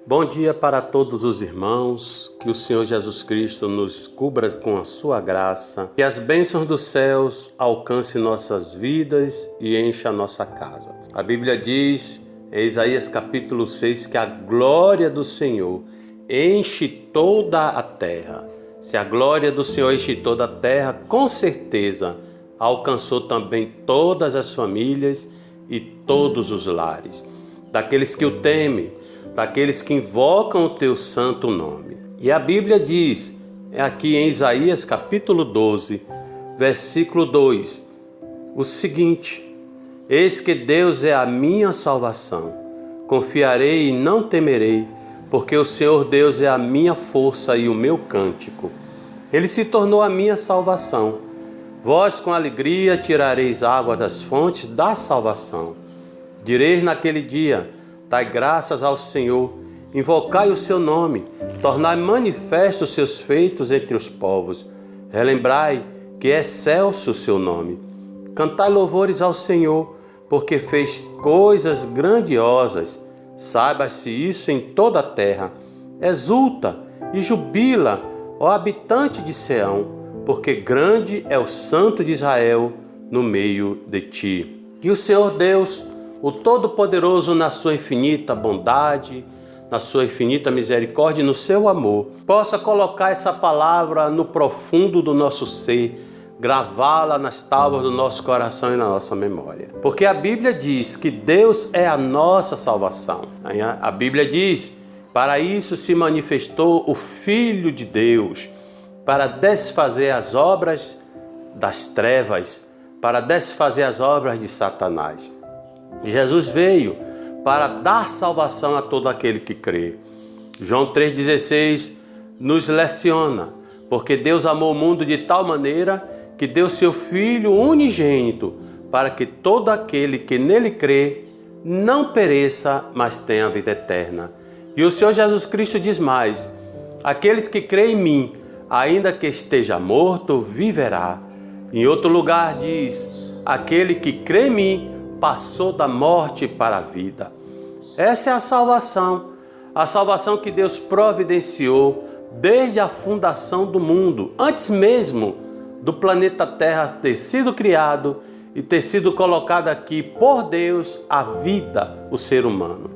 Bom dia para todos os irmãos, que o Senhor Jesus Cristo nos cubra com a sua graça, que as bênçãos dos céus alcancem nossas vidas e encha a nossa casa. A Bíblia diz, em Isaías capítulo 6, que a glória do Senhor enche toda a terra. Se a glória do Senhor enche toda a terra, com certeza alcançou também todas as famílias e todos os lares, daqueles que o temem, daqueles que invocam o teu santo nome. E a Bíblia diz, aqui em Isaías capítulo 12, versículo 2, o seguinte: Eis que Deus é a minha salvação, confiarei e não temerei, porque o Senhor Deus é a minha força e o meu cântico. Ele se tornou a minha salvação. Vós com alegria tirareis água das fontes da salvação. Direis naquele dia: dai graças ao Senhor, invocai o seu nome, tornai manifestos os seus feitos entre os povos. Relembrai que é excelso o seu nome. Cantai louvores ao Senhor, porque fez coisas grandiosas. Saiba-se isso em toda a terra. Exulta e jubila, ó habitante de Sião, porque grande é o Santo de Israel no meio de ti. Que o Senhor Deus, o Todo-Poderoso, na sua infinita bondade, na sua infinita misericórdia e no seu amor, possa colocar essa palavra no profundo do nosso ser, gravá-la nas tábuas do nosso coração e na nossa memória. Porque a Bíblia diz que Deus é a nossa salvação. A Bíblia diz: para isso se manifestou o Filho de Deus, para desfazer as obras das trevas, para desfazer as obras de Satanás. Jesus veio para dar salvação a todo aquele que crê. João 3,16 nos leciona: porque Deus amou o mundo de tal maneira que deu seu Filho unigênito, para que todo aquele que nele crê não pereça, mas tenha a vida eterna. E o Senhor Jesus Cristo diz mais: aqueles que creem em mim, ainda que esteja morto, viverá. Em outro lugar diz: aquele que crê em mim passou da morte para a vida. Essa é a salvação que Deus providenciou desde a fundação do mundo, antes mesmo do planeta Terra ter sido criado e ter sido colocado aqui por Deus a vida, o ser humano.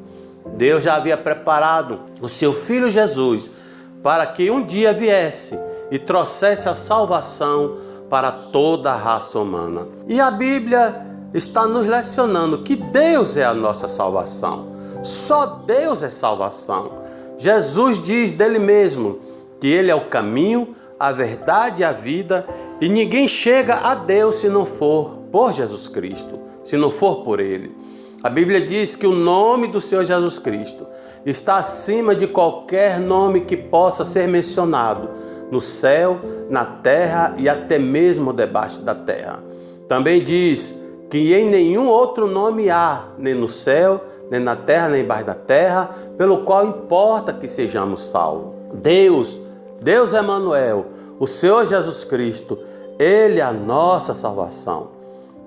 Deus já havia preparado o seu Filho Jesus para que um dia viesse e trouxesse a salvação para toda a raça humana. E a Bíblia está nos lecionando que Deus é a nossa salvação. Só Deus é salvação. Jesus diz dele mesmo que ele é o caminho, a verdade e a vida, e ninguém chega a Deus se não for por Jesus Cristo, se não for por ele. A Bíblia diz que o nome do Senhor Jesus Cristo está acima de qualquer nome que possa ser mencionado no céu, na terra e até mesmo debaixo da terra. Também diz que em nenhum outro nome há, nem no céu, nem na terra, nem embaixo da terra, pelo qual importa que sejamos salvos. Deus Emanuel, o Senhor Jesus Cristo, Ele é a nossa salvação.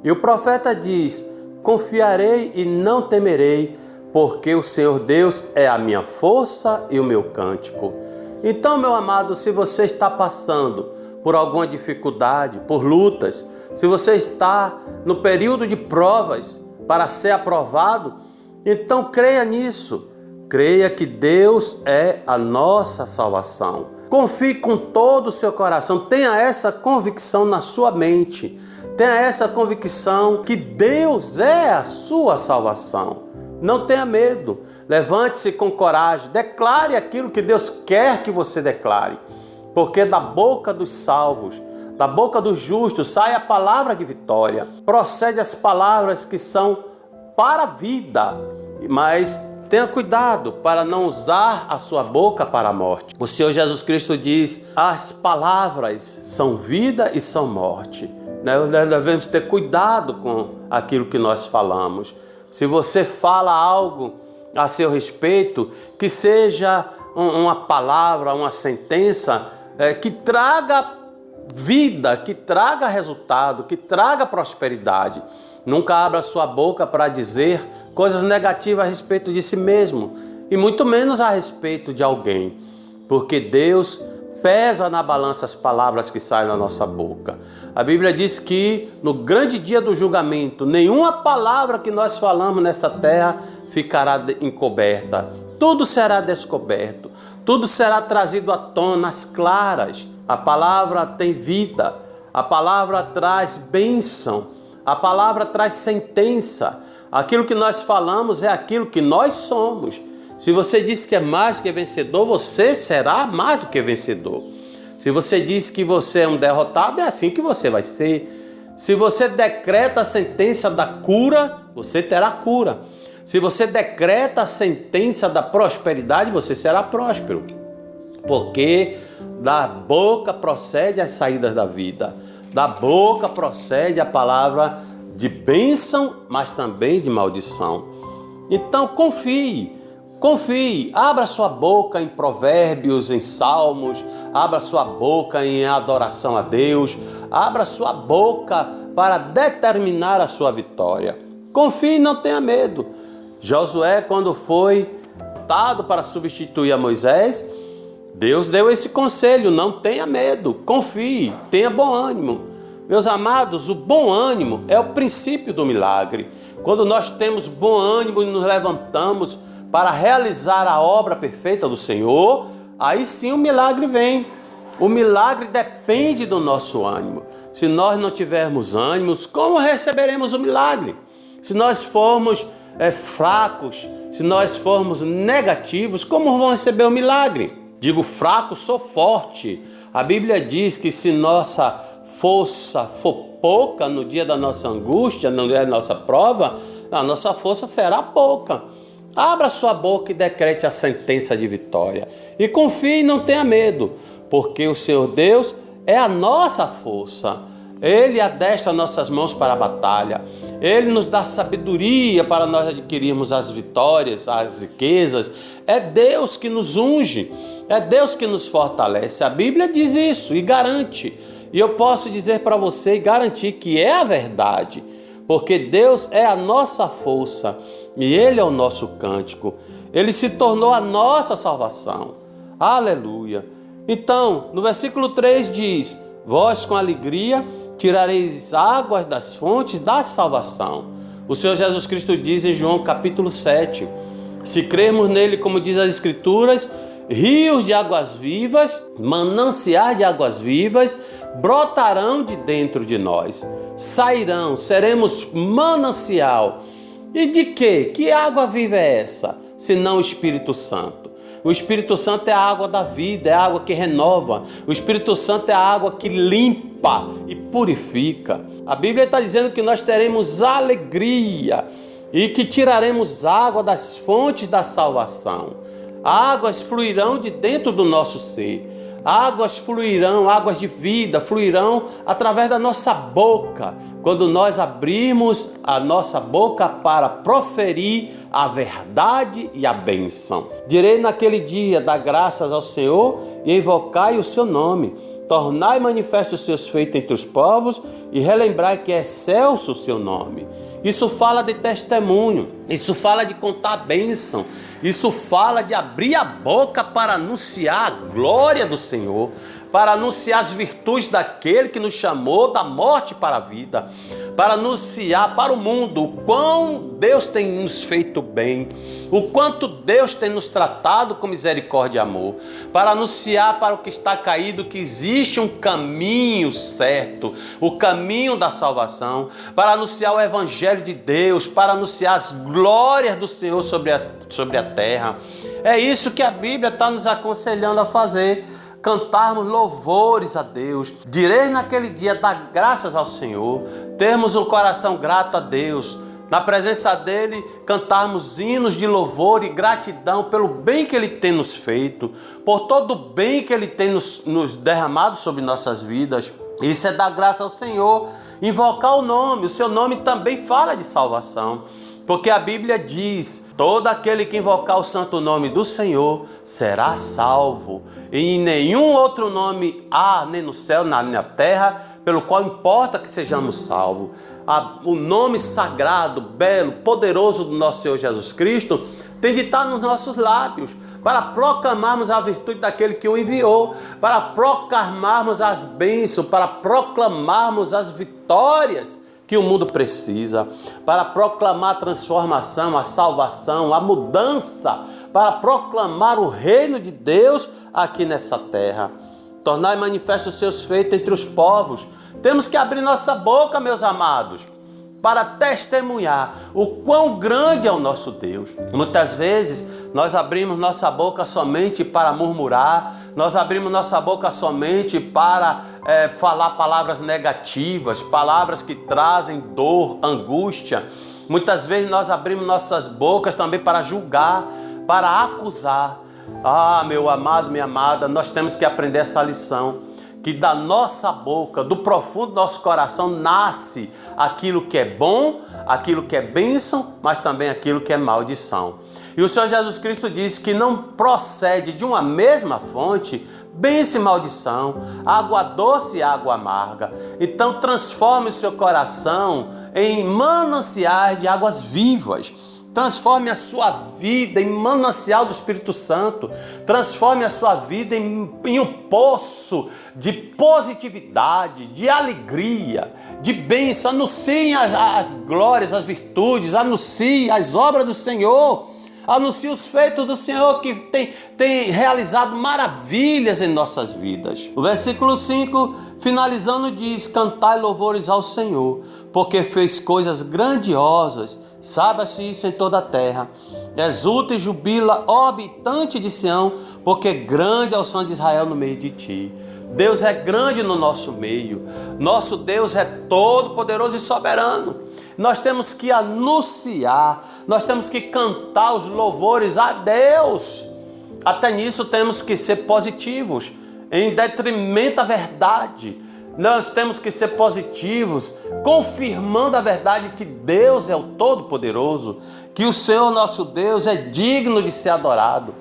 E o profeta diz: confiarei e não temerei, porque o Senhor Deus é a minha força e o meu cântico. Então, meu amado, se você está passando por alguma dificuldade, por lutas, se você está no período de provas para ser aprovado, então creia nisso. Creia que Deus é a nossa salvação. Confie com todo o seu coração. Tenha essa convicção na sua mente. Tenha essa convicção que Deus é a sua salvação. Não tenha medo. Levante-se com coragem. Declare aquilo que Deus quer que você declare. Porque da boca dos salvos, da boca dos justos, sai a palavra de vitória. Procede as palavras que são para a vida, mas tenha cuidado para não usar a sua boca para a morte. O Senhor Jesus Cristo diz: as palavras são vida e são morte. Nós devemos ter cuidado com aquilo que nós falamos. Se você fala algo a seu respeito, que seja uma palavra, uma sentença que traga vida, que traga resultado, que traga prosperidade. Nunca abra sua boca para dizer coisas negativas a respeito de si mesmo. e muito menos a respeito de alguém, porque Deus pesa na balança as palavras que saem da nossa boca. A Bíblia diz que no grande dia do julgamento, nenhuma palavra que nós falamos nessa terra ficará encoberta. Tudo será descoberto, tudo será trazido à tona, às claras. A palavra tem vida, a palavra traz bênção, a palavra traz sentença. Aquilo que nós falamos é aquilo que nós somos. Se você diz que é mais que vencedor, você será mais do que vencedor. Se você diz que você é um derrotado, é assim que você vai ser. Se você decreta a sentença da cura, você terá cura. Se você decreta a sentença da prosperidade, você será próspero. Porque da boca procede as saídas da vida. Da boca procede a palavra de bênção, mas também de maldição. Então confie. Confie, abra sua boca em provérbios, em salmos, abra sua boca em adoração a Deus, abra sua boca para determinar a sua vitória. Confie e não tenha medo. Josué, quando foi dado para substituir a Moisés, Deus deu esse conselho: não tenha medo, confie, tenha bom ânimo. Meus amados, o bom ânimo é o princípio do milagre. Quando nós temos bom ânimo e nos levantamos para realizar a obra perfeita do Senhor, aí sim o milagre vem. O milagre depende do nosso ânimo. Se nós não tivermos ânimos, como receberemos o milagre? Se nós formos fracos, se nós formos negativos, como vamos receber o milagre? Digo fraco, sou forte. A Bíblia diz que se nossa força for pouca no dia da nossa angústia, no dia da nossa prova, a nossa força será pouca. Abra sua boca e decrete a sentença de vitória. E confie e não tenha medo, porque o Senhor Deus é a nossa força. Ele adestra nossas mãos para a batalha. Ele nos dá sabedoria para nós adquirirmos as vitórias, as riquezas. É Deus que nos unge, é Deus que nos fortalece. A Bíblia diz isso e garante. E eu posso dizer para você e garantir que é a verdade, porque Deus é a nossa força e Ele é o nosso cântico. Ele se tornou a nossa salvação. Aleluia! Então, no versículo 3 diz: vós com alegria tirareis águas das fontes da salvação. O Senhor Jesus Cristo diz em João capítulo 7, se crermos nele, como diz as Escrituras, rios de águas vivas, mananciais de águas vivas, brotarão de dentro de nós. Sairão, seremos manancial. E de quê? Que água viva é essa? Senão o Espírito Santo. O Espírito Santo é a água da vida, é a água que renova. O Espírito Santo é a água que limpa e purifica. A Bíblia está dizendo que nós teremos alegria e que tiraremos água das fontes da salvação. Águas fluirão de dentro do nosso ser. Águas fluirão, águas de vida fluirão através da nossa boca, quando nós abrirmos a nossa boca para proferir a verdade e a bênção. Direi naquele dia: dá graças ao Senhor e invocai o seu nome. Tornai manifestos os seus feitos entre os povos e relembrai que é excelso o seu nome. Isso fala de testemunho, isso fala de contar a bênção, isso fala de abrir a boca para anunciar a glória do Senhor, para anunciar as virtudes daquele que nos chamou da morte para a vida, para anunciar para o mundo o quão Deus tem nos feito bem, o quanto Deus tem nos tratado com misericórdia e amor, para anunciar para o que está caído que existe um caminho certo, o caminho da salvação, para anunciar o Evangelho de Deus, para anunciar as glórias do Senhor sobre a terra. É isso que a Bíblia está nos aconselhando a fazer. Cantarmos louvores a Deus, direi naquele dia dar graças ao Senhor, termos um coração grato a Deus, na presença dEle cantarmos hinos de louvor e gratidão pelo bem que Ele tem nos feito, por todo o bem que Ele tem nos derramado sobre nossas vidas. Isso é dar graça ao Senhor, invocar o nome. O seu nome também fala de salvação, porque a Bíblia diz: todo aquele que invocar o santo nome do Senhor será salvo. E em nenhum outro nome há, nem no céu, nem na terra, pelo qual importa que sejamos salvos. o nome sagrado, belo, poderoso do nosso Senhor Jesus Cristo tem de estar nos nossos lábios, para proclamarmos a virtude daquele que o enviou, para proclamarmos as bênçãos, para proclamarmos as vitórias que o mundo precisa, para proclamar a transformação, a salvação, a mudança, para proclamar o reino de Deus aqui nessa terra. Tornai manifestos os seus feitos entre os povos. Temos que abrir nossa boca, meus amados, para testemunhar o quão grande é o nosso Deus. Muitas vezes nós abrimos nossa boca somente para murmurar, nós abrimos nossa boca somente para falar palavras negativas, palavras que trazem dor, angústia. Muitas vezes nós abrimos nossas bocas também para julgar, para acusar. Ah, meu amado, minha amada, nós temos que aprender essa lição, que da nossa boca, do profundo do nosso coração, nasce aquilo que é bom, aquilo que é bênção, mas também aquilo que é maldição. E o Senhor Jesus Cristo disse que não procede de uma mesma fonte bênção e maldição, água doce e água amarga. Então transforme o seu coração em mananciais de águas vivas. Transforme a sua vida em manancial do Espírito Santo. Transforme a sua vida em um poço de positividade, de alegria, de bênção. Anuncie as glórias, as virtudes. Anuncie as obras do Senhor. Anuncie os feitos do Senhor que tem realizado maravilhas em nossas vidas. O versículo 5, finalizando, diz: cantai louvores ao Senhor, porque fez coisas grandiosas. Saiba-se isso em toda a terra. Exulta e jubila, ó habitante de Sião, porque grande é o som de Israel no meio de ti. Deus é grande no nosso meio. Nosso Deus é todo poderoso e soberano. Nós temos que anunciar, nós temos que cantar os louvores a Deus. Até nisso temos que ser positivos, em detrimento da verdade. Nós temos que ser positivos, confirmando a verdade que Deus é o Todo-Poderoso, que o Senhor nosso Deus é digno de ser adorado.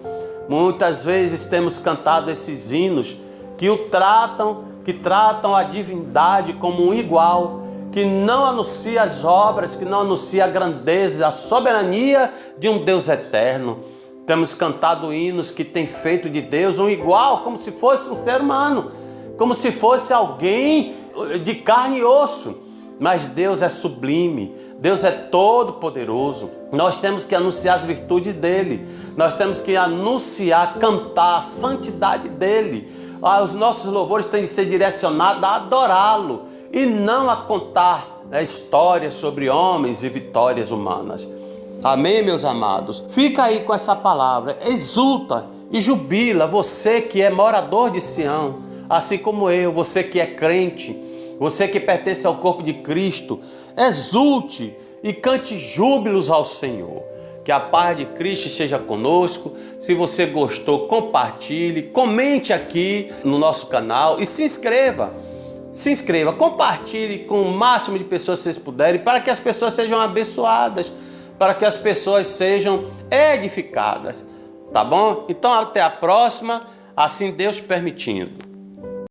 Muitas vezes temos cantado esses hinos que tratam a divindade como um igual, que não anuncia as obras, que não anuncia a grandeza, a soberania de um Deus eterno. Temos cantado hinos que têm feito de Deus um igual, como se fosse um ser humano, como se fosse alguém de carne e osso. Mas Deus é sublime, Deus é todo poderoso. Nós temos que anunciar as virtudes dele, nós temos que anunciar, cantar a santidade dele. Os nossos louvores têm de ser direcionados a adorá-lo e não a contar histórias sobre homens e vitórias humanas. Amém, meus amados? Fica aí com essa palavra, exulta e jubila, você que é morador de Sião, assim como eu, você que é crente, você que pertence ao corpo de Cristo, exulte e cante júbilos ao Senhor. Que a paz de Cristo esteja conosco. Se você gostou, compartilhe, comente aqui no nosso canal e se inscreva. Compartilhe com o máximo de pessoas que vocês puderem, para que as pessoas sejam abençoadas, para que as pessoas sejam edificadas. Tá bom? Então até a próxima, assim Deus permitindo.